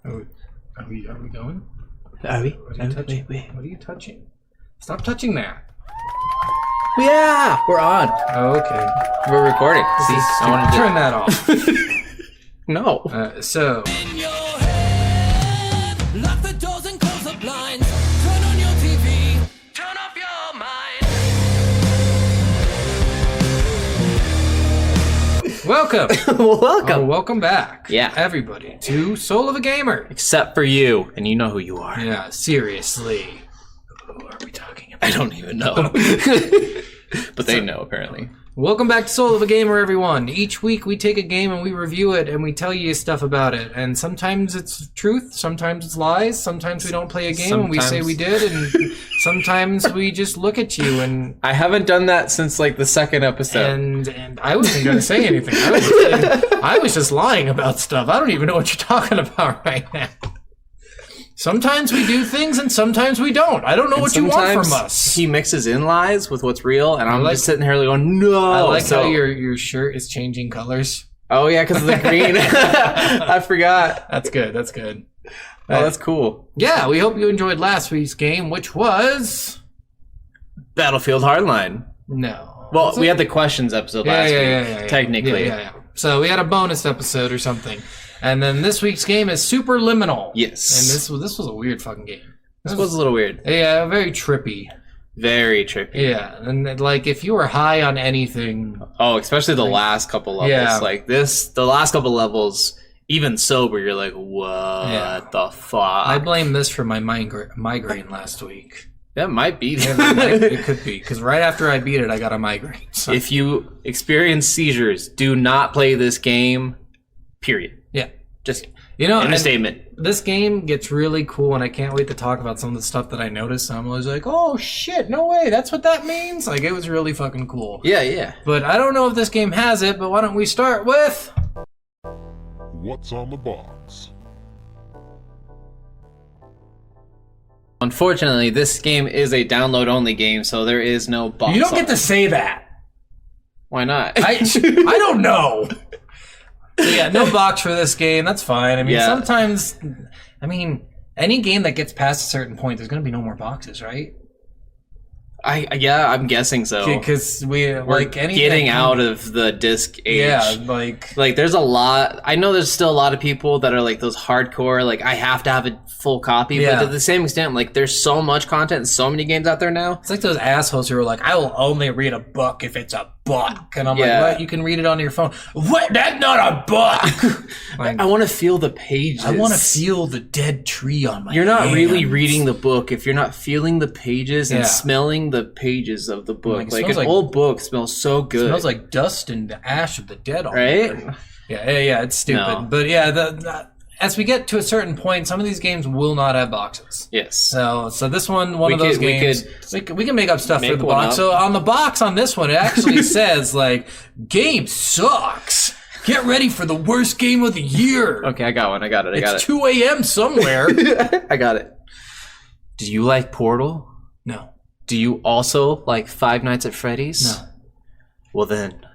Are we going? Are we? What are you touching? Wait. What are you touching? Stop touching that. Yeah, we're on. Oh, okay. We're recording. See, I wanted to turn that off. No. So. In your head, lock the doors and close the blinds. Turn on your TV, turn off your mind. Welcome. Welcome back. Yeah. Everybody to Soul of a Gamer. Except for you, and you know who you are. Yeah, seriously. Who are we talking about? I don't even know. But they know, apparently. Welcome back to Soul of a Gamer, everyone. Each week we take a game and we review it and we tell you stuff about it. And sometimes it's truth, sometimes it's lies, sometimes we don't play a game and we say we did, and sometimes we just look at you and... I haven't done that since, like, the second episode. And I wasn't going to say anything. I was just lying about stuff. I don't even know what you're talking about right now. Sometimes we do things and sometimes we don't. I don't know what you want from us. He mixes in lies with what's real, and I'm just sitting here going, no. I like how your shirt is changing colors. Oh, yeah, because of the green. I forgot. That's good. That's good. Oh, that's cool. Yeah, we hope you enjoyed last week's game, which was... Battlefield Hardline. No. Well, we had the questions episode last week, technically. Yeah. So we had a bonus episode or something. And then this week's game is Superliminal. Yes. And this was a weird fucking game. This was a little weird. Yeah, very trippy. Very trippy. Yeah, and like if you were high on anything... Oh, especially the last couple levels. Yeah. Like the last couple levels, even sober, you're like, what the fuck? I blame this for my migraine last week. That might be. It could be, because right after I beat it, I got a migraine. So. If you experience seizures, do not play this game, period. Yeah. Just, end of statement. This game gets really cool, and I can't wait to talk about some of the stuff that I noticed. I'm always like, oh shit, no way, that's what that means? Like, it was really fucking cool. Yeah. But I don't know if this game has it, but why don't we start with... What's on the box? Unfortunately, this game is a download-only game, so there is no box. You don't get to say that. Why not? I don't know. So yeah, no box for this game. That's fine. I mean, sometimes... I mean, any game that gets past a certain point, there's going to be no more boxes, right? I'm guessing so. Because we're like getting out of the disc age. Yeah, like there's a lot. I know there's still a lot of people that are like those hardcore. Like I have to have a full copy, but to the same extent, like there's so much content and so many games out there now. It's like those assholes who are like, I will only read a book if it's a book, and I'm like, what? You can read it on your phone. What? That's not a book. Like, I want to feel the pages. I want to feel the dead tree on my. You're not hands. really reading the book if you're not feeling the pages and smelling the pages of the book. Like an old book smells so good. It smells like dust and the ash of the dead. Right? Yeah. It's stupid, but yeah. As we get to a certain point, some of these games will not have boxes. Yes. So this one of those games, we can make up stuff for the box. Up. So on the box on this one, it actually says like, "Game sucks. Get ready for the worst game of the year." Okay, I got one. I got it. It's 2 a.m. somewhere. I got it. Do you like Portal? No. Do you also like Five Nights at Freddy's? No. Well then,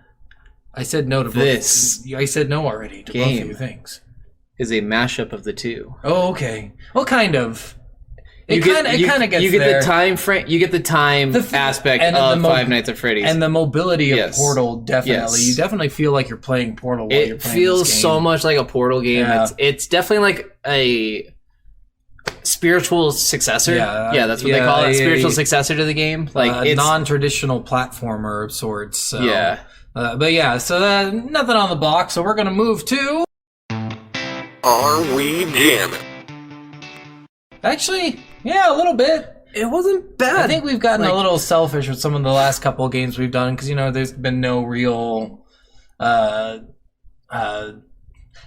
I said no to this. I said no already to both of you things. Is a mashup of the two. Oh, okay. Well, kind of. It kind of gets You get there. the time frame. You get the time aspect of Five Nights at Freddy's, and the mobility of Portal. Definitely, you definitely feel like you're playing Portal while you're playing. It feels so much like a Portal game. Yeah. It's definitely like a spiritual successor. Yeah, that's what they call it. Spiritual successor to the game. Like it's non-traditional platformer of sorts. So. Yeah. But yeah, so nothing on the box. So we're gonna move to. Are we jamming? Actually, yeah, a little bit. It wasn't bad. I think we've gotten a little selfish with some of the last couple of games we've done because there's been no real.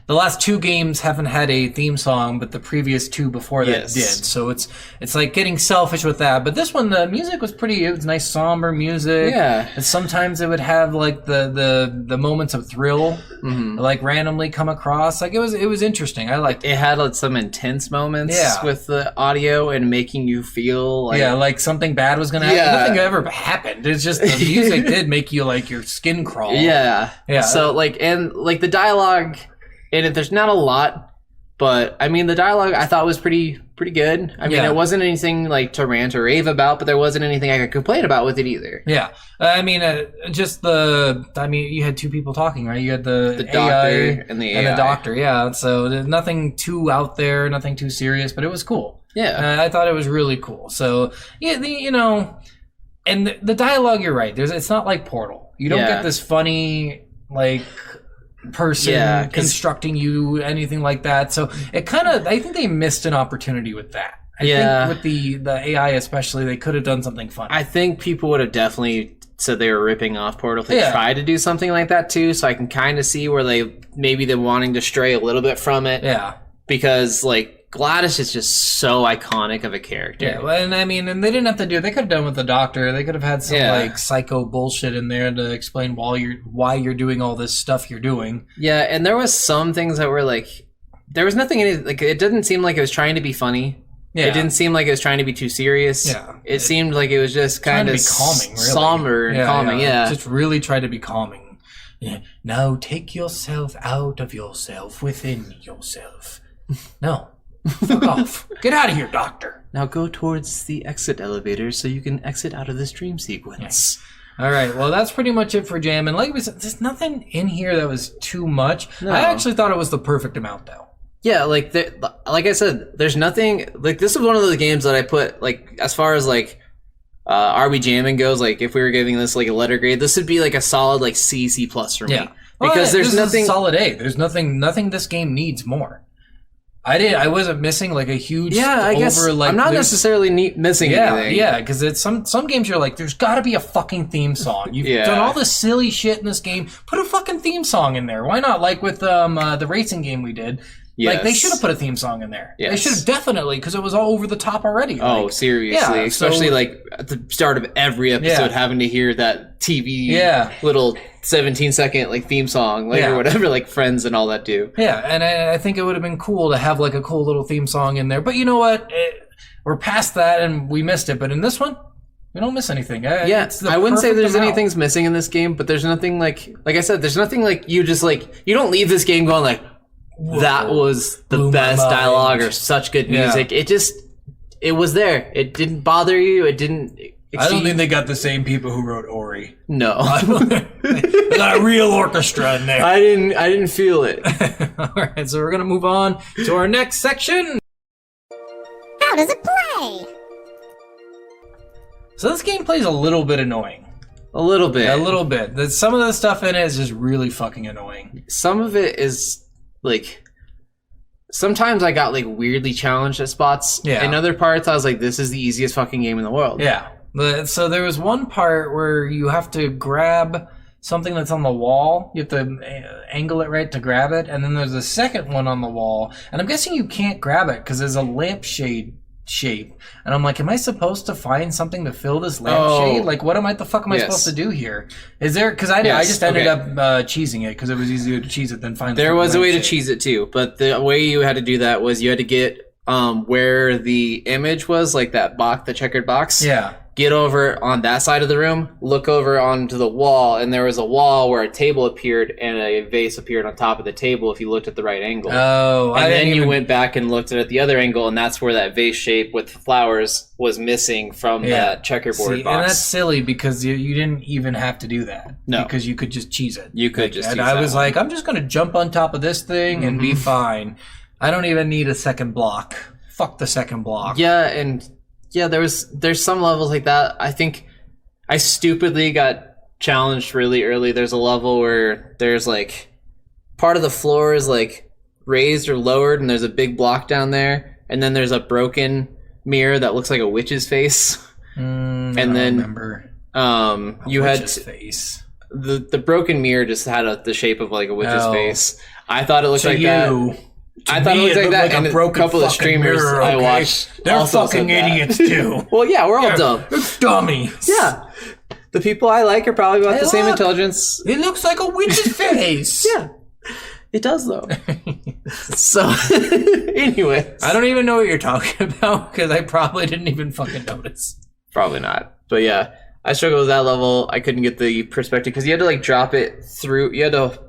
The last two games haven't had a theme song, but the previous two before that did. So it's like getting selfish with that. But this one, the music was it was nice somber music. Yeah. And sometimes it would have like the moments of thrill, like randomly come across. Like it was interesting. I liked it. It had some intense moments with the audio and making you feel like like something bad was gonna happen. Nothing ever happened. It's just the music did make you like your skin crawl. Yeah. So and the dialogue. And there's not a lot, But I mean, the dialogue I thought was pretty good. I mean, it wasn't anything like to rant or rave about, but there wasn't anything I could complain about with it either. Yeah, I mean, you had two people talking, right? You had the doctor and the AI. and the doctor. Yeah, so there's nothing too out there, nothing too serious, but it was cool. Yeah, I thought it was really cool. So yeah, and the dialogue, you're right. It's not like Portal. You don't get this funny like person instructing you, anything like that. So it kind of, I think they missed an opportunity with that. I think with the AI especially, they could have done something fun. I think people would have definitely said they were ripping off Portal if they tried to do something like that too. So I can kind of see where they're wanting to stray a little bit from it. Yeah. Because like Gladys is just so iconic of a character. Yeah, well, and I mean, and they didn't have to do it. They could have done with the doctor. They could have had some like psycho bullshit in there to explain why you're doing all this stuff you're doing. Yeah, and there was some things that were like, there was nothing in it. Like, it didn't seem like it was trying to be funny. Yeah. It didn't seem like it was trying to be too serious. Yeah. It seemed like it was just kind of calming, really. Somber and calming. Yeah. Just really tried to be calming. Yeah. Now take yourself out of yourself within yourself. No. Fuck off. Get out of here, doctor. Now go towards the exit elevator so you can exit out of this dream sequence. All right. Well, that's pretty much it for Jammin. Like we said, there's nothing in here that was too much. No. I actually thought it was the perfect amount, though. Yeah, like I said, there's nothing like this is one of those games that I put like as far as like Are We Jammin goes. Like if we were giving this like a letter grade, this would be like a solid like C+ for me. Because there's nothing is a solid A. There's nothing this game needs more. I wasn't missing like a huge I guess like, I'm not necessarily missing anything. Yeah, because it's some games you're like, there's got to be a fucking theme song. You've done all this silly shit in this game. Put a fucking theme song in there. Why not? Like with the racing game we did. Yes. Like they should have put a theme song in there. Yes. They should have definitely, because it was all over the top already. Oh, seriously, especially like at the start of every episode, having to hear that TV little 17-second like theme song, like or whatever, like Friends and all that do. Yeah, and I think it would have been cool to have like a cool little theme song in there. But you know what? We're past that, and we missed it. But in this one, we don't miss anything. I wouldn't say there's anything's missing in this game, but there's nothing like I said, there's nothing like you just like you don't leave this game going like, whoa, that was the best dialogue or such good music. It was there. It didn't bother you. It didn't. I don't think they got the same people who wrote Ori. No, they got a real orchestra in there. I didn't feel it. All right, so we're gonna move on to our next section. How does it play? So this game plays a little bit annoying. A little bit. Some of the stuff in it is just really fucking annoying. Some of it is. Like, sometimes I got, like, weirdly challenged at spots. Yeah. In other parts, I was like, this is the easiest fucking game in the world. Yeah. So there was one part where you have to grab something that's on the wall. You have to angle it right to grab it. And then there's a second one on the wall. And I'm guessing you can't grab it because there's a lampshade shape. And I'm like, am I supposed to find something to fill this lampshade? Like, what the fuck am I supposed to do here? Is there, because I just ended up cheesing it because it was easier to cheese it than find there was a way to cheese it too, but the way you had to do that was you had to get where the image was, like that box, the checkered box. Yeah. Get over on that side of the room, look over onto the wall, and there was a wall where a table appeared and a vase appeared on top of the table if you looked at the right angle. Oh, and then you went back and looked at the other angle, and that's where that vase shape with flowers was missing from that checkerboard box. And that's silly because you didn't even have to do that. No. Because you could just cheese it. You could just cheese it. And I was like, I'm just going to jump on top of this thing and be fine. I don't even need a second block. Fuck the second block. Yeah, and... Yeah, there's some levels like that. I think I stupidly got challenged really early. There's a level where there's like part of the floor is like raised or lowered and there's a big block down there, and then there's a broken mirror that looks like a witch's face. And then remember. You had face. The broken mirror just had the shape of like a witch's face. I thought it looked like that. I thought it looked like that, and a couple of streamers I watched. They're fucking idiots too. Well, yeah, we're all dumb. They're dummies. Yeah. The people I like are probably about the same intelligence. It looks like a witch's face. Yeah. It does, though. So, anyway. I don't even know what you're talking about, because I probably didn't even fucking notice. Probably not. But yeah, I struggled with that level. I couldn't get the perspective, because you had to, like, drop it through. You had to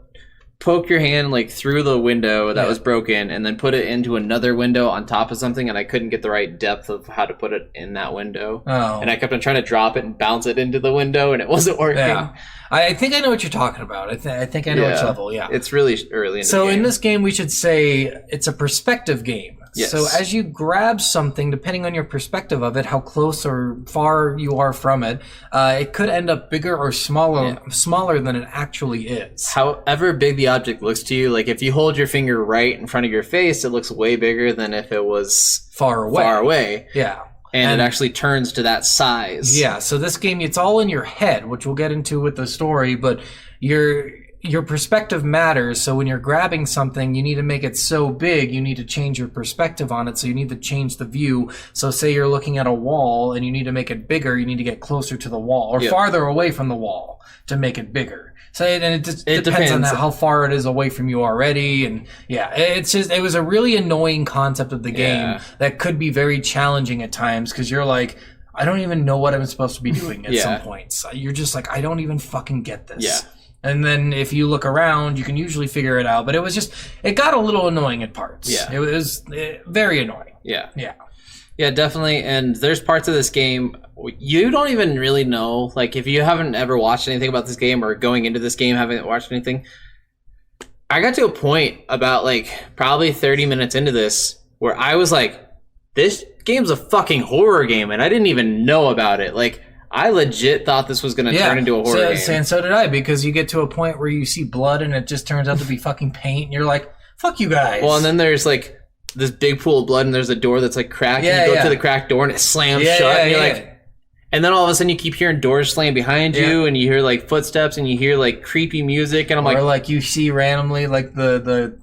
poke your hand like through the window that was broken and then put it into another window on top of something, and I couldn't get the right depth of how to put it in that window. And I kept on trying to drop it and bounce it into the window, and it wasn't working. I think I know what you're talking about. I think I know which level. It's really early in the game. In this game, we should say it's a perspective game. Yes. So as you grab something, depending on your perspective of it, how close or far you are from it, it could end up bigger or smaller than it actually is. However big the object looks to you, like if you hold your finger right in front of your face, it looks way bigger than if it was far away. Yeah. And it actually turns to that size. Yeah, so this game, it's all in your head, which we'll get into with the story, but your perspective matters. So when you're grabbing something, you need to make it so big, you need to change your perspective on it. So you need to change the view. So say you're looking at a wall and you need to make it bigger, you need to get closer to the wall or farther away from the wall to make it bigger. So it depends on how far it is away from you already. And it was a really annoying concept of the game that could be very challenging at times because you're like, I don't even know what I'm supposed to be doing at some points. You're just like, I don't even fucking get this. Yeah. And then if you look around, you can usually figure it out. But it got a little annoying at parts. Yeah. It was very annoying. Yeah. Yeah. Yeah, definitely. And there's parts of this game you don't even really know. Like, if you haven't ever watched anything about this game or going into this game haven't watched anything, I got to a point about, like, probably 30 minutes into this where I was like, this game's a fucking horror game, and I didn't even know about it. Like, I legit thought this was going to turn into a horror game. And so did I, because you get to a point where you see blood and it just turns out to be fucking paint, and you're like, fuck you guys. Well, and then there's, like, this big pool of blood, and there's a door that's, like, cracked, and you go to the cracked door, and it slams shut, and you're like... And then all of a sudden you keep hearing doors slam behind you, and you hear, like, footsteps, and you hear, like, creepy music, and I'm like... Or, like, you see randomly, like, the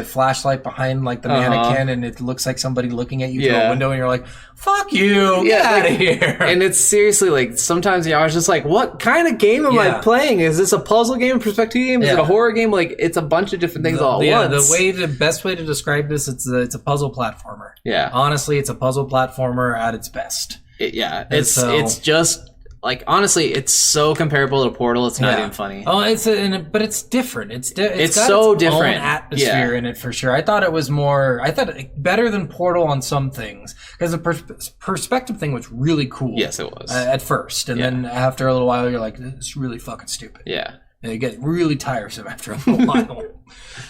flashlight behind, like, the mannequin, and it looks like somebody looking at you through a window, and you're like, fuck you, get out of here. And it's seriously, like, sometimes I was just like, what kind of game am I playing? Is this a puzzle game, a perspective game? Is it a horror game? Like, it's a bunch of different things all at once. The best way to describe this, it's a puzzle platformer. Yeah. Honestly, it's a puzzle platformer at its best. It's just... Like, honestly, it's so comparable to Portal, it's not even funny. Oh, but it's different. It's got so its different. Own atmosphere in it for sure. I thought better than Portal on some things, because the perspective thing was really cool. Yes, it was at first, and then after a little while, you're like, this is really fucking stupid. Yeah, and it gets really tiresome after a little while.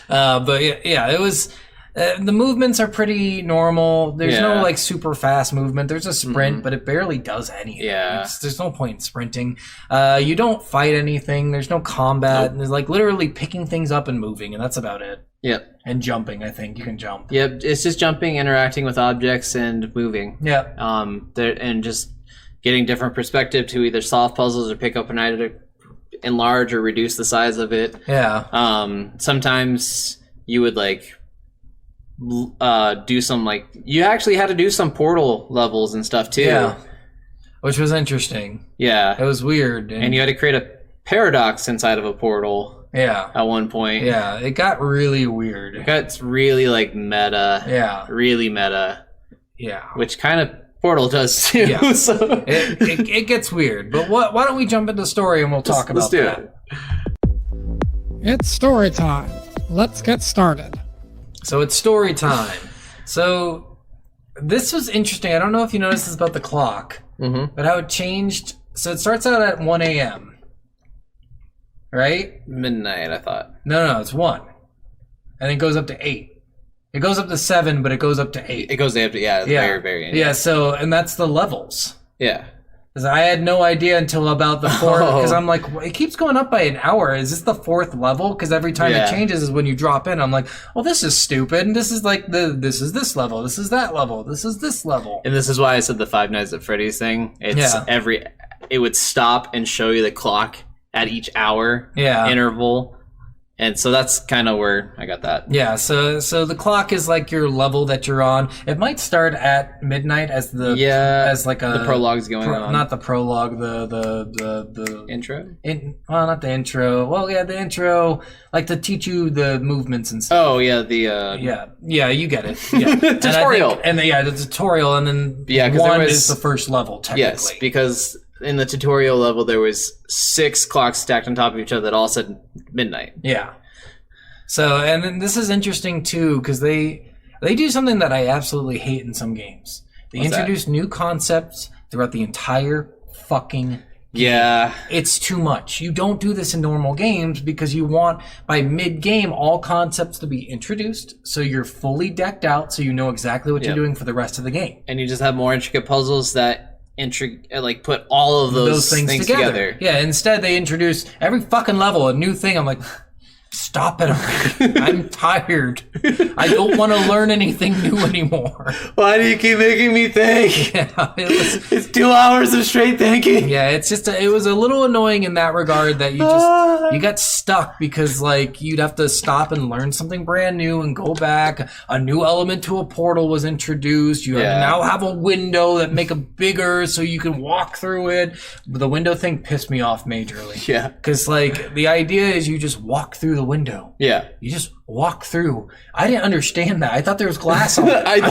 But it was. The movements are pretty normal. There's no, like, super fast movement. There's a sprint, but it barely does anything. Yeah. There's no point in sprinting. You don't fight anything. There's no combat. There's, like, literally picking things up and moving, and that's about it. Yep. And jumping, I think. You can jump. Yep, it's just jumping, interacting with objects, and moving. Yeah. And just getting different perspective to either solve puzzles or pick up an item to enlarge or reduce the size of it. Yeah. Sometimes you would, like... do some, like, you actually had to do some Portal levels and stuff too, which was interesting. It was weird, and you had to create a paradox inside of a portal at one point. It got really weird. It got really, like, meta, really meta, which kind of Portal does too. So it gets weird, but why don't we jump into the story and we'll talk about that. It's story time. Let's get started. So it's story time. So this was interesting. I don't know if you noticed this about the clock, but how it changed. So it starts out at 1 a.m., right? Midnight, I thought. No, it's 1. And it goes up to 8. It goes up to 7, but it goes up to 8. It goes up to, very, very end. Yeah, so, and that's the levels. Yeah. Because I had no idea until about the 4th, because I'm like, it keeps going up by an hour. Is this the 4th level? Because every time it changes is when you drop in. I'm like, well, this is stupid. And this is like, this is this level. This is that level. This is this level. And this is why I said the Five Nights at Freddy's thing. It's it would stop and show you the clock at each hour interval. And so that's kind of where I got that. Yeah, so the clock is like your level that you're on. It might start at midnight as the the prologue's going on. Not the prologue, the intro. Not the intro. Well, yeah, the intro, like to teach you the movements and stuff. Oh yeah, you get it. Yeah, tutorial. The tutorial, and then 1 is the first level technically. Yes, because in the tutorial level, there was 6 clocks stacked on top of each other that all said midnight. Yeah. So, and then this is interesting too, because they do something that I absolutely hate in some games. They introduce new concepts throughout the entire fucking game. Yeah. It's too much. You don't do this in normal games because you want, by mid-game, all concepts to be introduced, so you're fully decked out, so you know exactly what you're doing for the rest of the game. And you just have more intricate puzzles that put all of those things together. Yeah, instead they introduce every fucking level a new thing. I'm like, stop it already. I'm tired. I don't want to learn anything new anymore. Why do you keep making me think? Yeah, it's 2 hours of straight thinking. Yeah, it's just it was a little annoying in that regard that you got stuck because like you'd have to stop and learn something brand new and go back. A new element to a portal was introduced. You now have a window that make it bigger so you can walk through it. But the window thing pissed me off majorly. Yeah, because like the idea is you just walk through the window. Yeah. You just walk through. I didn't understand that. I thought there was glass on it. I'm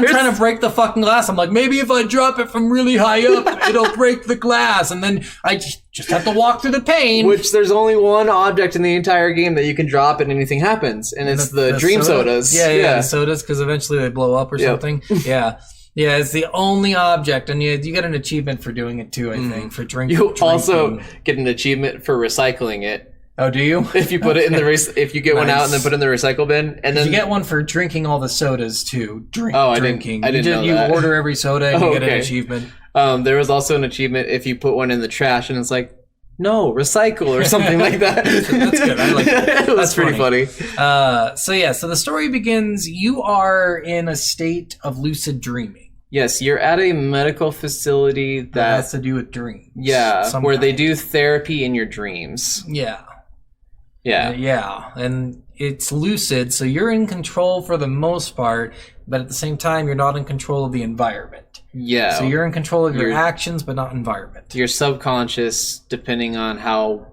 trying to break the fucking glass. I'm like, maybe if I drop it from really high up, it'll break the glass. And then I just have to walk through the pane. Which there's only one object in the entire game that you can drop and anything happens. And it's the dream sodas. Yeah, the sodas, because eventually they blow up or something. Yeah. Yeah, it's the only object, and you get an achievement for doing it too, I think, for drinking. You also get an achievement for recycling it. Oh, do you? If you put it in if you get one out and then put it in the recycle bin, and then you get one for drinking all the sodas too. Drinking. I didn't know that. You order every soda and you get an achievement. There was also an achievement if you put one in the trash, and it's like, no, recycle or something like that. That's good. I like that. That's pretty funny. So the story begins. You are in a state of lucid dreaming. Yes, you're at a medical facility that has to do with dreams. Yeah, where they do therapy in your dreams. Yeah. Yeah. And it's lucid, so you're in control for the most part, but at the same time, you're not in control of the environment. Yeah. So you're in control of your actions, but not environment. Your subconscious, depending on how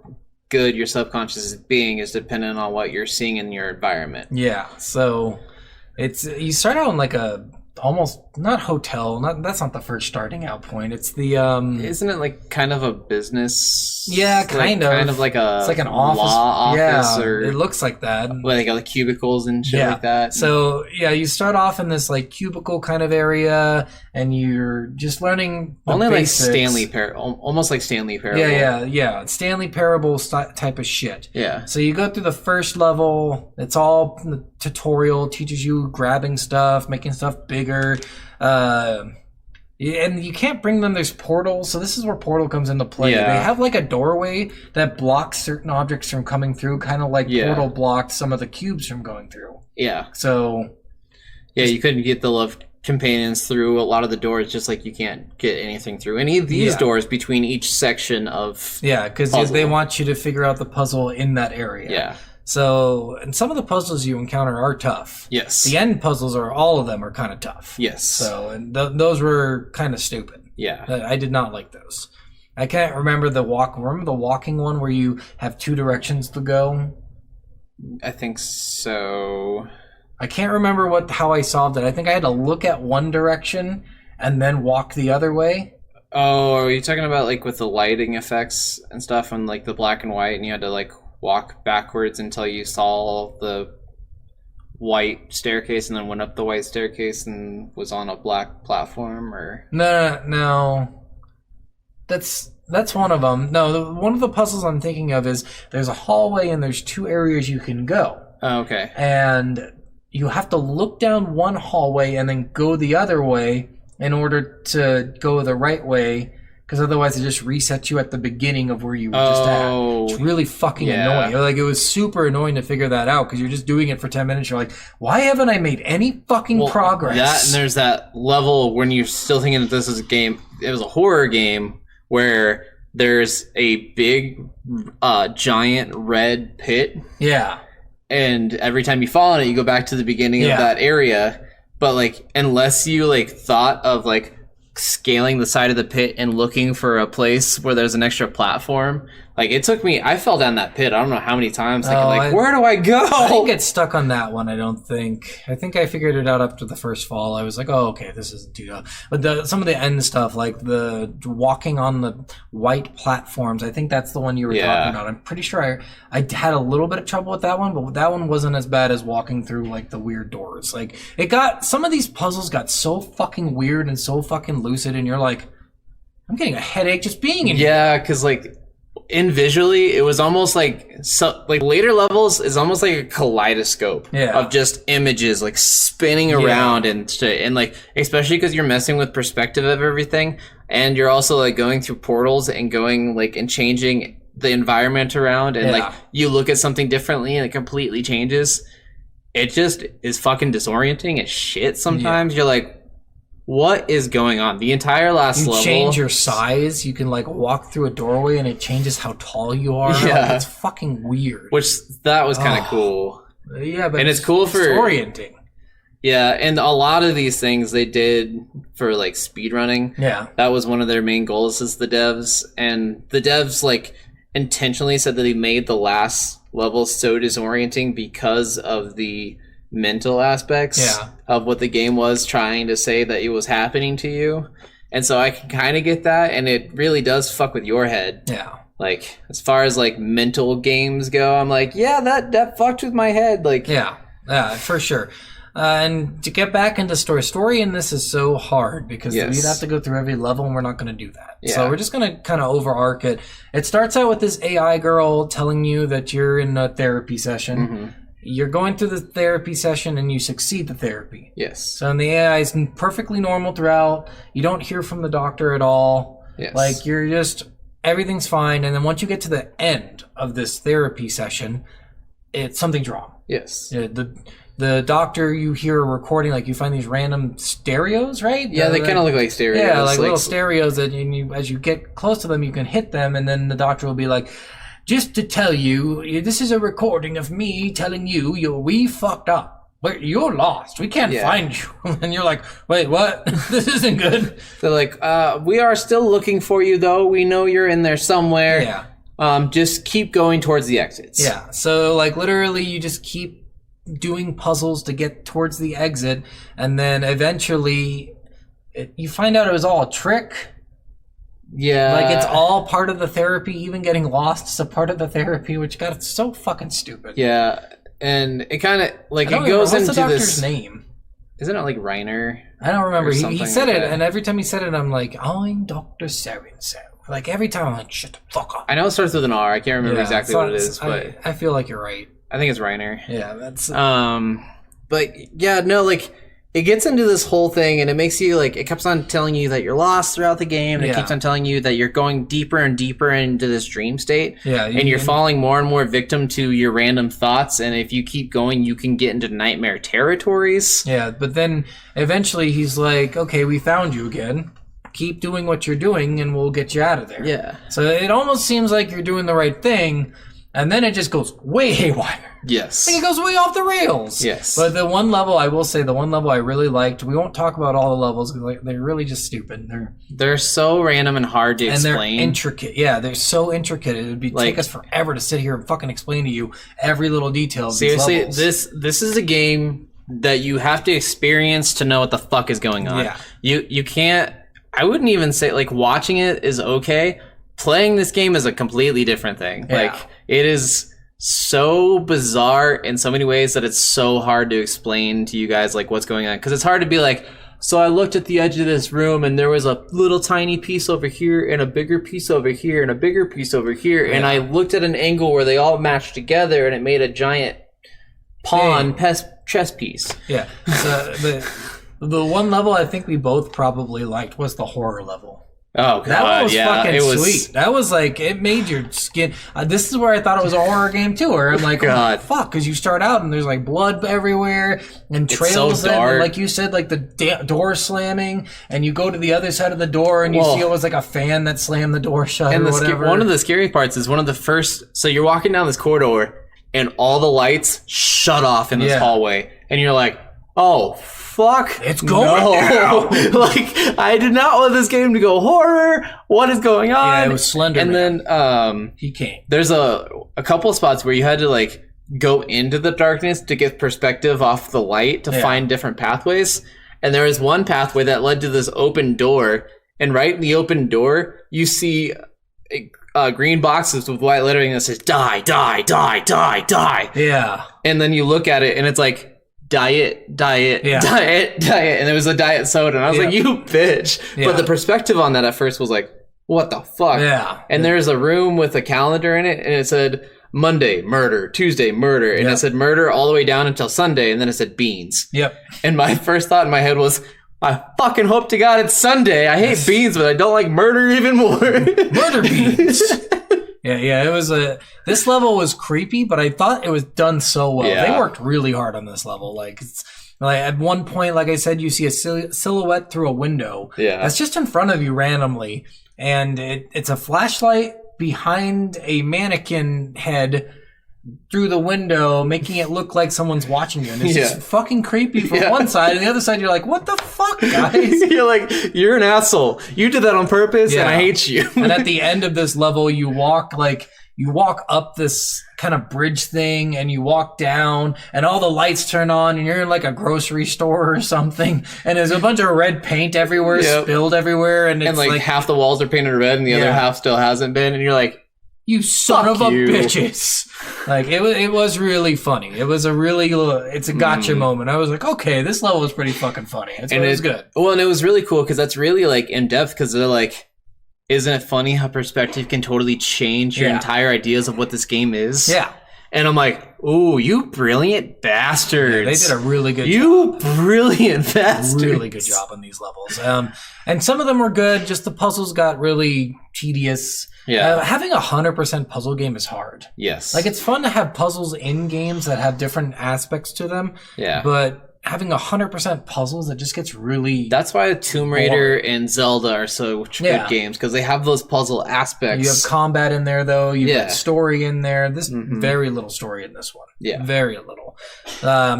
good your subconscious is being, is dependent on what you're seeing in your environment. Yeah. So you start out in like a almost not hotel. That's not the first starting out point. It's the isn't it like kind of a business? Yeah, kind of like a it's like an office. Law office, or it looks like that. Where they got the cubicles and shit like that. So you start off in this like cubicle kind of area, and you're just learning the basics. Almost like Stanley Parable. Yeah. Stanley Parable type of shit. Yeah. So you go through the first level. It's all the tutorial, teaches you grabbing stuff, making stuff bigger. And you can't bring them. There's portals, so this is where Portal comes into play. Yeah. They have like a doorway that blocks certain objects from coming through, kind of like Portal blocked some of the cubes from going through. Yeah. So you couldn't get the love companions through a lot of the doors, just like you can't get anything through any of these doors between each section of because they want you to figure out the puzzle in that area. Yeah. So, and some of the puzzles you encounter are tough. Yes. The end puzzles all of them are kind of tough. Yes. So, and those were kind of stupid. Yeah. I did not like those. I can't remember the walking one where you have two directions to go? I think so. I can't remember how I solved it. I think I had to look at one direction and then walk the other way. Oh, are you talking about like with the lighting effects and stuff and like the black and white, and you had to like walk backwards until you saw the white staircase and then went up the white staircase and was on a black platform? Or no, that's one of them. No, one of the puzzles I'm thinking of is there's a hallway and there's two areas you can go. Oh, okay. And you have to look down one hallway and then go the other way in order to go the right way, because otherwise it just resets you at the beginning of where you were just at. It's really fucking annoying. Like, it was super annoying to figure that out, because you're just doing it for 10 minutes. You're like, why haven't I made any fucking progress? That, and there's that level when you're still thinking that this is a game. It was a horror game where there's a big, giant red pit. Yeah. And every time you fall in it, you go back to the beginning of that area. But, like, unless you, like, thought of, like, scaling the side of the pit and looking for a place where there's an extra platform, Like, it took me... I fell down that pit. I don't know how many times. Thinking, where do I go? I didn't get stuck on that one, I don't think. I think I figured it out after the first fall. I was like, oh, okay, this isn't too tough. But some of the end stuff, like the walking on the white platforms, I think that's the one you were talking about. I'm pretty sure I had a little bit of trouble with that one, but that one wasn't as bad as walking through, like, the weird doors. Like, some of these puzzles got so fucking weird and so fucking lucid, and you're like, I'm getting a headache just being in here. Yeah, because, like... In visually, it was almost like later levels is almost like a kaleidoscope of just images like spinning around and shit, and like especially because you're messing with perspective of everything, and you're also like going through portals and going like and changing the environment around, and like you look at something differently and it completely changes. It just is fucking disorienting as shit. Sometimes you're like, what is going on? The entire last level. You change your size. You can like walk through a doorway and it changes how tall you are. Yeah. Like, it's fucking weird. That was kind of cool. Yeah, but it's cool for disorienting. Yeah, and a lot of these things they did for like speedrunning. Yeah. That was one of their main goals as the devs. And the devs like intentionally said that they made the last level so disorienting because of the mental aspects of what the game was trying to say that it was happening to you. And so I can kind of get that, and it really does fuck with your head. Yeah. Like, as far as like mental games go, I'm like, yeah, that fucked with my head. Like, yeah, for sure. And to get back into story in this is so hard because we'd have to go through every level, and we're not going to do that. Yeah. So we're just going to kind of overarch it. It starts out with this AI girl telling you that you're in a therapy session. Mm-hmm. You're going through the therapy session and you succeed the therapy. Yes. So and the AI is perfectly normal throughout. You don't hear from the doctor at all. Yes. Like you're just, everything's fine. And then once you get to the end of this therapy session, something's wrong. Yes. The doctor, you hear a recording, like you find these random stereos, right? Yeah, they kind of look like stereos. Yeah, like little stereos that as you get close to them, you can hit them. And then the doctor will be like, just to tell you, this is a recording of me telling you, we fucked up. You're lost. We can't find you. And you're like, wait, what? This isn't good. They're like, we are still looking for you, though. We know you're in there somewhere. Yeah. Just keep going towards the exits. Yeah. So, like, literally, you just keep doing puzzles to get towards the exit. And then eventually, you find out it was all a trick. Yeah. Like, it's all part of the therapy. Even getting lost is a part of the therapy, which got so fucking stupid. Yeah. And it kind of, like, it goes into what's the doctor's this... name? Isn't it, like, Reiner? I don't remember. He said like it, that. and every time he said it, I'm like, I'm Dr. So-and-so. Like, every time I'm like, shut the fuck up. I know it starts with an R. I can't remember exactly what it is, but... I feel like you're right. I think it's Reiner. Yeah, that's... But, yeah, no, like... It gets into this whole thing, and it makes you, like, it keeps on telling you that you're lost throughout the game, and it keeps on telling you that you're going deeper and deeper into this dream state, and you're falling more and more victim to your random thoughts, and if you keep going, you can get into nightmare territories. Yeah, but then eventually he's like, okay, we found you again. Keep doing what you're doing, and we'll get you out of there. Yeah. So it almost seems like you're doing the right thing, and then it just goes way haywire. Yes. Like it goes way off the rails. Yes. But the one level, I will say, the one level I really liked, we won't talk about all the levels because they're really just stupid. They're so random and hard to explain. And they're intricate. Yeah, they're so intricate. It would take us forever to sit here and fucking explain to you every little detail of these levels. This is a game that you have to experience to know what the fuck is going on. Yeah. You can't... I wouldn't even say, like, watching it is okay. Playing this game is a completely different thing. Yeah. Like, it is... so bizarre in so many ways that it's so hard to explain to you guys like what's going on, because it's hard to be like, so I looked at the edge of this room and there was a little tiny piece over here and a bigger piece over here and a bigger piece over here, and I looked at an angle where they all matched together and it made a giant pawn chess piece. Yeah. So the one level I think we both probably liked was the horror level. Oh god, that one was fucking it was sweet. That was like, it made your skin. This is where I thought it was a horror game too, where I'm like, god, oh, fuck, because you start out and there's like blood everywhere and trails, so dark. And like you said, like the door slamming, and you go to the other side of the door and you see it was like a fan that slammed the door shut and or whatever. One of the scary parts is one of the first. So you're walking down this corridor and all the lights shut off in this hallway, and you're like, oh, fuck. It's going down. Like, I did not want this game to go horror. What is going on? Yeah, it was Slender And Man. then he came. there's a couple of spots where you had to, like, go into the darkness to get perspective off the light to find different pathways. And there was one pathway that led to this open door. And right in the open door, you see green boxes with white lettering that says, die, die, die, die, die. Yeah. And then you look at it and it's like, diet, diet, diet, diet. And there was a diet soda. And I was like, you bitch. Yeah. But the perspective on that at first was like, what the fuck? Yeah. And there's a room with a calendar in it. And it said, Monday, murder. Tuesday, murder. And it said murder all the way down until Sunday. And then it said beans. Yep. And my first thought in my head was, I fucking hope to God it's Sunday. I hate beans, but I don't like murder even more. Murder beans. Yeah. It was this level was creepy, but I thought it was done so well. Yeah. They worked really hard on this level. Like at one point, like I said, you see a silhouette through a window. Yeah. That's just in front of you randomly, and it's a flashlight behind a mannequin head through the window, making it look like someone's watching you. And it's just fucking creepy from one side, and the other side you're like, what the fuck, guys? You're like, you're an asshole. You did that on purpose, and I hate you. And at the end of this level, you walk up this kind of bridge thing, and you walk down, and all the lights turn on, and you're in like a grocery store or something, and there's a bunch of red paint everywhere, spilled everywhere, and it's like half the walls are painted red, and the other half still hasn't been, and you're like, you son of a bitches. Like, it was really funny. It was it's a gotcha moment. I was like, okay, this level is pretty fucking funny. It was good. Well, and it was really cool because that's really like in depth, because they're like, isn't it funny how perspective can totally change your entire ideas of what this game is? Yeah. And I'm like, ooh, you brilliant bastards. They did a really good job. You brilliant bastards. Really good job on these levels. And some of them were good, just the puzzles got really tedious. Yeah. Having 100% puzzle game is hard. Yes. Like, it's fun to have puzzles in games that have different aspects to them. Yeah. But having 100% puzzles, it just gets really... That's why Tomb Raider and Zelda are such good games, because they have those puzzle aspects. You have combat in there, though. You've got story in there. There's very little story in this one. Yeah. Very little.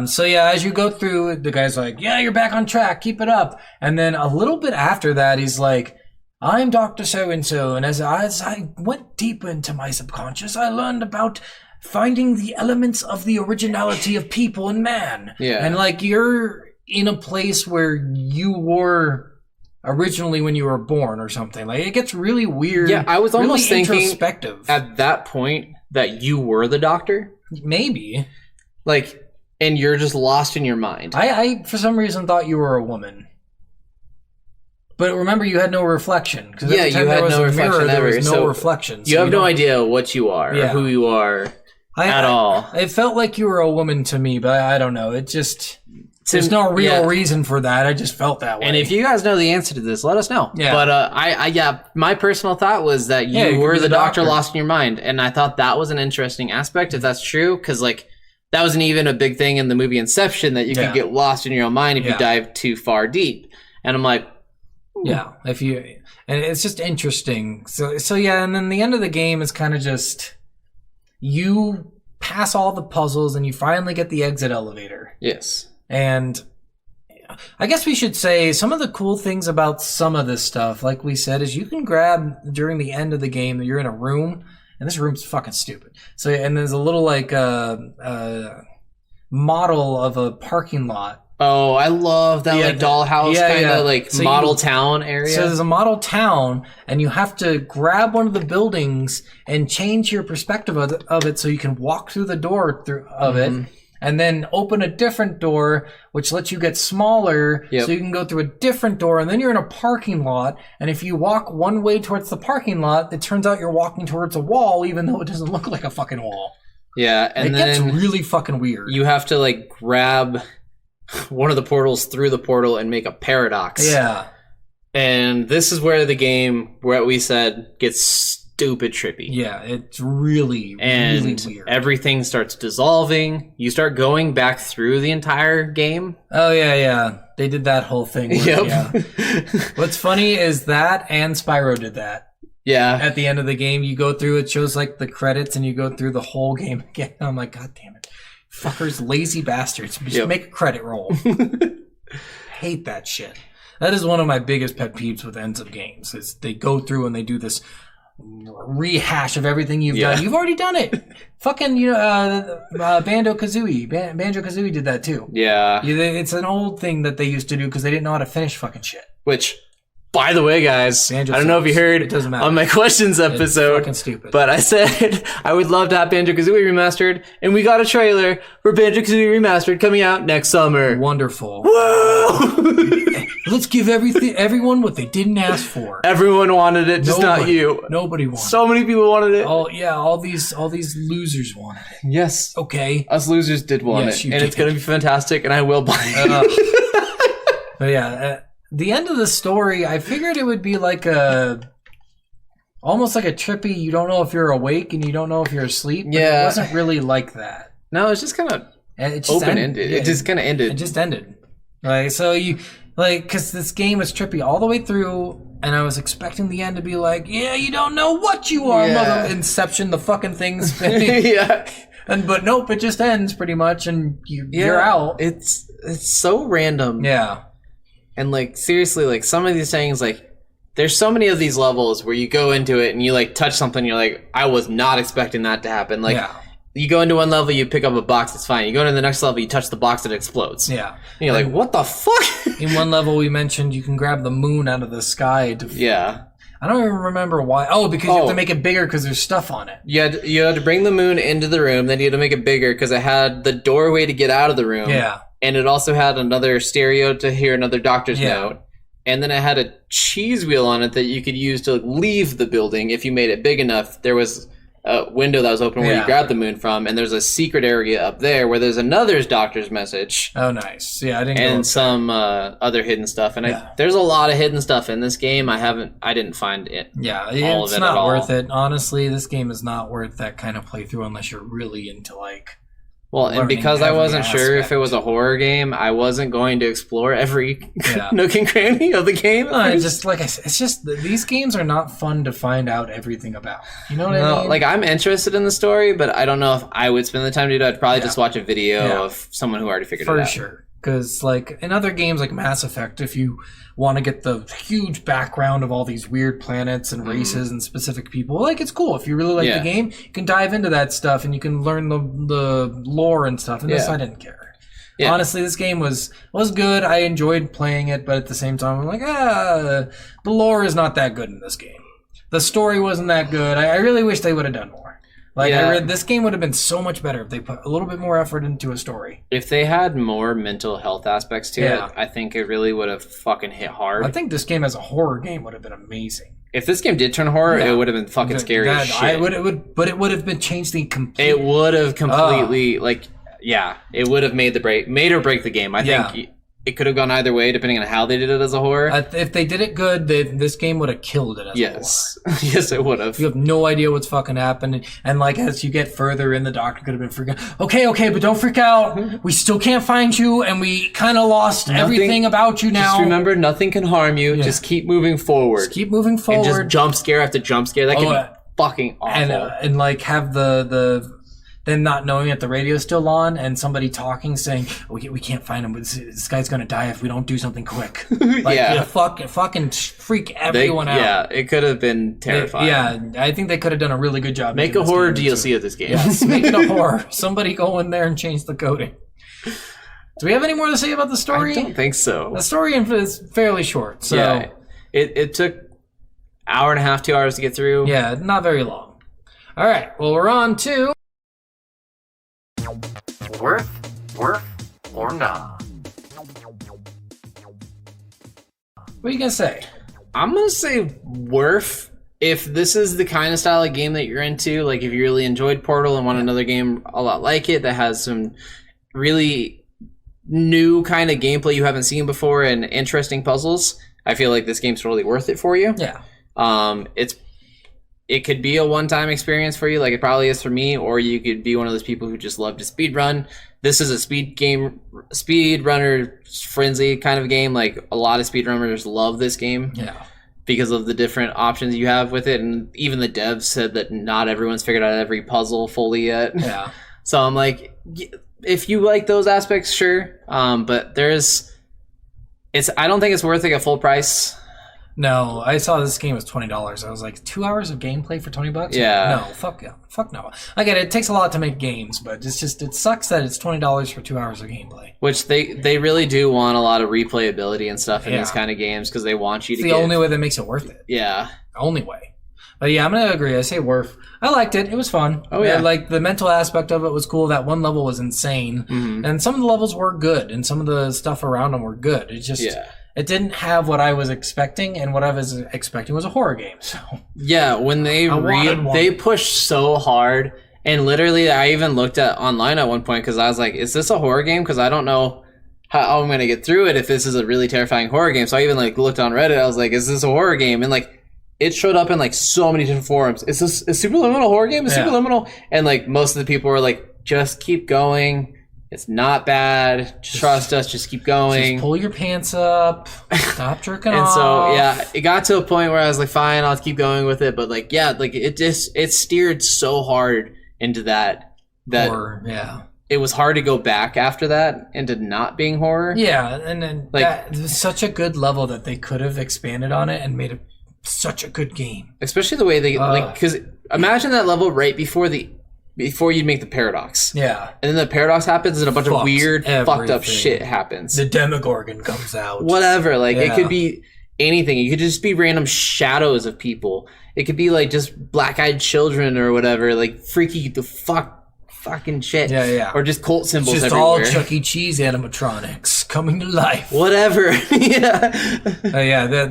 So, yeah, as you go through, the guy's like, yeah, you're back on track. Keep it up. And then a little bit after that, he's like, I'm Dr. So-and-so, and as I went deep into my subconscious, I learned about finding the elements of the originality of people and man. Yeah. And, like, you're in a place where you were originally when you were born or something. Like, it gets really weird. Yeah, I was almost really thinking introspective. at that point that you were the doctor. Maybe. Like, and you're just lost in your mind. I for some reason, thought you were a woman. But remember, you had no reflection. Yeah, you had no reflection there ever. was no reflection. You have no idea what you are or who you are at all. It felt like you were a woman to me, but I don't know. It just... There's no real reason for that. I just felt that way. And if you guys know the answer to this, let us know. Yeah. But my personal thought was that you were the doctor lost in your mind. And I thought that was an interesting aspect, if that's true. Because, like, that wasn't even a big thing in the movie Inception, that you could get lost in your own mind if you dive too far deep. And I'm like... Yeah, and it's just interesting. So yeah, and then the end of the game is kind of just you pass all the puzzles and you finally get the exit elevator. Yes. And I guess we should say some of the cool things about some of this stuff, like we said, is you can grab during the end of the game that you're in a room, and this room's fucking stupid. So, and there's a little like model of a parking lot. Oh, I love that like dollhouse kind of like so model town area. So there's a model town, and you have to grab one of the buildings and change your perspective of it so you can walk through the door of it, and then open a different door, which lets you get smaller, so you can go through a different door, and then you're in a parking lot, and if you walk one way towards the parking lot, it turns out you're walking towards a wall, even though it doesn't look like a fucking wall. Yeah, and then it gets really fucking weird. You have to like grab one of the portals through the portal and make a paradox. Yeah. And this is where the game, where we said, gets stupid trippy. Yeah, it's really weird. Everything starts dissolving. You start going back through the entire game. Oh, yeah. They did that whole thing. What's funny is that and Spyro did that. Yeah. At the end of the game, you go through, it shows like the credits, and you go through the whole game again. I'm like, God damn it. Fuckers, lazy bastards. Just make a credit roll. Hate that shit. That is one of my biggest pet peeves with ends of games, is they go through and they do this rehash of everything you've done. You've already done it. Fucking, Banjo-Kazooie. Banjo-Kazooie did that too. Yeah. It's an old thing that they used to do because they didn't know how to finish fucking shit. Which, by the way, guys, Banjo I don't know if you heard it doesn't matter. on my questions episode, fucking stupid. but I said I would love to have Banjo-Kazooie remastered, and we got a trailer for Banjo-Kazooie remastered coming out next summer. Wonderful. Whoa! Let's give everyone what they didn't ask for. Everyone wanted it, just not you. Nobody wanted it. So many people wanted it. Oh yeah, all these losers wanted it. Yes. Okay. Us losers did want it, and it's going to be fantastic, and I will buy it. But yeah, the end of the story, I figured it would be like almost like a trippy, you don't know if you're awake and you don't know if you're asleep. But it wasn't really like that. No, it's just kind of open-ended. It just kind of ended. It just ended. Like, so you... Like, because this game was trippy all the way through, and I was expecting the end to be like, yeah, you don't know what you are, mother Inception, the fucking thing's spinning. Yeah. But nope, it just ends pretty much, and you're out. It's so random. Yeah. And, like, seriously, like, some of these things, like, there's so many of these levels where you go into it and you, like, touch something, and you're like, I was not expecting that to happen. Like, you go into one level, you pick up a box, it's fine. You go into the next level, you touch the box, it explodes. Yeah. And you're like, what the fuck? In one level, we mentioned you can grab the moon out of the sky. I don't even remember why. Oh, because you have to make it bigger because there's stuff on it. You had to bring the moon into the room, then you had to make it bigger because it had the doorway to get out of the room. Yeah. And it also had another stereo to hear another doctor's note. And then it had a cheese wheel on it that you could use to leave the building if you made it big enough. There was a window that was open where you grabbed the moon from, and there's a secret area up there where there's another doctor's message. Oh, nice. Yeah, I didn't. And some other hidden stuff, and there's a lot of hidden stuff in this game. I didn't find it. Yeah, it's not worth it. Honestly, this game is not worth that kind of playthrough unless you're really into like. Well, and because I wasn't sure if it was a horror game, I wasn't going to explore every nook and cranny of the game. Just like I said, it's just these games are not fun to find out everything about. You know what I mean? Like, I'm interested in the story, but I don't know if I would spend the time to do it. I'd probably just watch a video of someone who already figured it out. For sure. Because, like, in other games like Mass Effect, if you want to get the huge background of all these weird planets and races and specific people, like, it's cool. If you really like the game, you can dive into that stuff and you can learn the lore and stuff. And this, I didn't care. Yeah. Honestly, this game was good. I enjoyed playing it, but at the same time, I'm like, the lore is not that good in this game. The story wasn't that good. I really wish they would have done more. Like, this game would have been so much better if they put a little bit more effort into a story. If they had more mental health aspects to it, I think it really would have fucking hit hard. I think this game as a horror game would have been amazing. If this game did turn horror, it would have been fucking scary as shit. But it would have been changed the complete... It would have completely, it would have made or break the game. I think it could have gone either way, depending on how they did it as a horror. If they did it good, this game would have killed it as a horror. Yes, it would have. You have no idea what's fucking happening. And, like, as you get further in, the doctor could have been freaking out. Okay, but don't freak out. We still can't find you, and we kind of lost everything about you now. Just remember, nothing can harm you. Yeah. Just keep moving forward. And just jump scare after jump scare. That can be fucking awful. And like, have them not knowing that the radio's still on and somebody talking saying, we can't find him. This guy's going to die if we don't do something quick. Fucking freak everyone out. Yeah, it could have been terrifying. I think they could have done a really good job. Make a horror DLC of this game. Yes, make it a horror. Somebody go in there and change the coding. Do we have any more to say about the story? I don't think so. The story is fairly short. So yeah, it took hour and a half, 2 hours to get through. Yeah, not very long. All right, well, we're on to... Worf, or nah? What are you gonna say? I'm gonna say Worf. If this is the kind of style of game that you're into, like if you really enjoyed Portal and want another game a lot like it that has some really new kind of gameplay you haven't seen before and interesting puzzles, I feel like this game's totally worth it for you. Yeah. It could be a one-time experience for you, like it probably is for me, or you could be one of those people who just love to speedrun. This is a speedrunner frenzy kind of game. Like, a lot of speedrunners love this game. Yeah. Because of the different options you have with it, and even the devs said that not everyone's figured out every puzzle fully yet. Yeah. So I'm like, if you like those aspects, sure. But I don't think it's worth like a full price. No, I saw this game was $20. I was like, 2 hours of gameplay for $20? Yeah. No, fuck no. I get it. It takes a lot to make games, but it sucks that it's $20 for 2 hours of gameplay. Which they really do want a lot of replayability and stuff in these kind of games because they want you to. It's the only way that makes it worth it. Yeah. Only way. But yeah, I'm gonna agree. I say Worf. I liked it. It was fun. Oh yeah. Like the mental aspect of it was cool. That one level was insane, and some of the levels were good, and some of the stuff around them were good. It just it didn't have what I was expecting, and what I was expecting was a horror game. So yeah, when they pushed so hard, and literally I even looked at online at one point because I was like, "Is this a horror game?" Because I don't know how I'm gonna get through it if this is a really terrifying horror game. So I even like looked on Reddit. I was like, "Is this a horror game?" And like. It showed up in like so many different forums. Is this a Superliminal horror game? Is Superliminal? And like most of the people were like, just keep going. It's not bad. Trust us. Just keep going. Just pull your pants up. Stop jerking off. And so yeah, it got to a point where I was like, fine, I'll keep going with it. But like, yeah, like it steered so hard into that horror, it was hard to go back after that into not being horror. Yeah, and then like that was such a good level that they could have expanded on it and made it such a good game, especially the way they like. Because imagine that level right before you make the paradox. Yeah, and then the paradox happens, and a bunch of weird, fucked up shit happens. The Demogorgon comes out. Whatever, like it could be anything. It could just be random shadows of people. It could be like just black-eyed children or whatever, like freaky the fucking shit. Yeah. Or just cult symbols just everywhere. All Chuck E. Cheese animatronics coming to life. Whatever.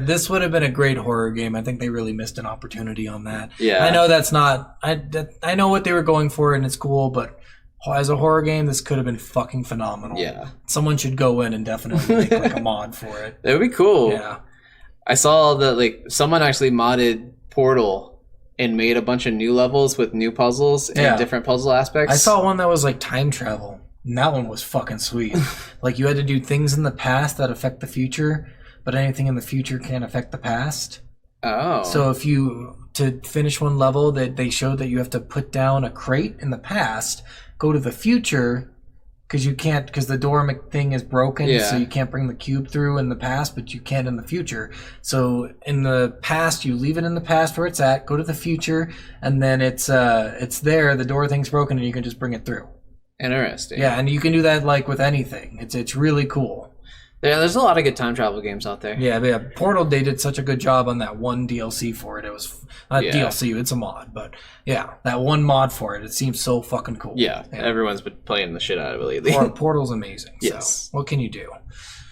This would have been a great horror game. I think they really missed an opportunity on that. Yeah. I know that's not... I know what they were going for, and it's cool, but as a horror game, this could have been fucking phenomenal. Yeah. Someone should go in and definitely make like a mod for it. That would be cool. Yeah. I saw that like someone actually modded Portal and made a bunch of new levels with new puzzles and different puzzle aspects. I saw one that was like time travel, and that one was fucking sweet. Like you had to do things in the past that affect the future, but anything in the future can't affect the past. Oh. So to finish one level, that they showed that you have to put down a crate in the past, go to the future, because you can't, because the door thing is broken, so you can't bring the cube through in the past, but you can in the future. So in the past, you leave it in the past where it's at, go to the future, and then it's there, the door thing's broken, and you can just bring it through. Interesting. Yeah, and you can do that like with anything. It's really cool. Yeah, there's a lot of good time travel games out there. Yeah. Portal, they did such a good job on that one DLC for it. It was not DLC, it's a mod, but yeah, that one mod for it. It seems so fucking cool. Yeah. Everyone's been playing the shit out of it lately. Portal's amazing. Yes. So what can you do?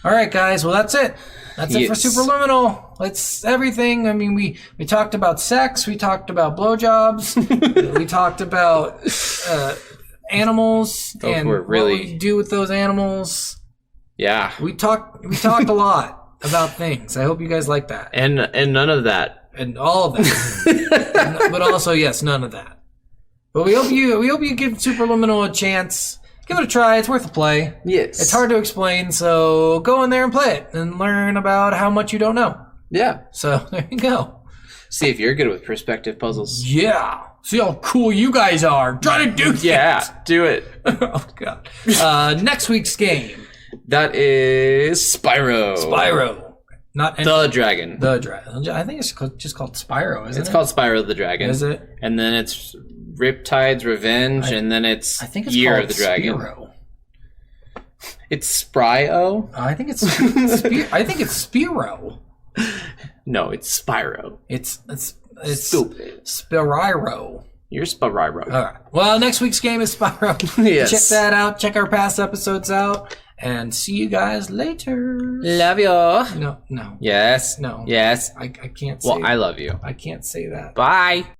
All right, guys. Well, that's it. That's it for Superliminal. It's everything. I mean, we talked about sex. We talked about blowjobs. We talked about animals and what we do with those animals. Yeah. We talked a lot about things. I hope you guys like that. And none of that. And all of that. But also, yes, none of that. But we hope you give Superliminal a chance. Give it a try. It's worth a play. Yes. It's hard to explain, so go in there and play it and learn about how much you don't know. Yeah. So there you go. See if you're good with perspective puzzles. Yeah. See how cool you guys are. Try to do things. Yeah, do it. Oh, God. Next week's game. That is Spyro. Not the dragon. The dragon. I think it's just called Spyro, isn't it? It's called Spyro the Dragon. Is it? And then it's Riptide's Revenge, and then it's Year of the Dragon. Spyro. It's Spryo? I think it's Spyro. No, it's Spyro. It's stupid. Spyro. You're Spyro. All right. Well, next week's game is Spyro. Yes. Check that out. Check our past episodes out. And see you guys later. Love you. No. Yes. No. Yes. I can't say Well, I love you. I can't say that. Bye.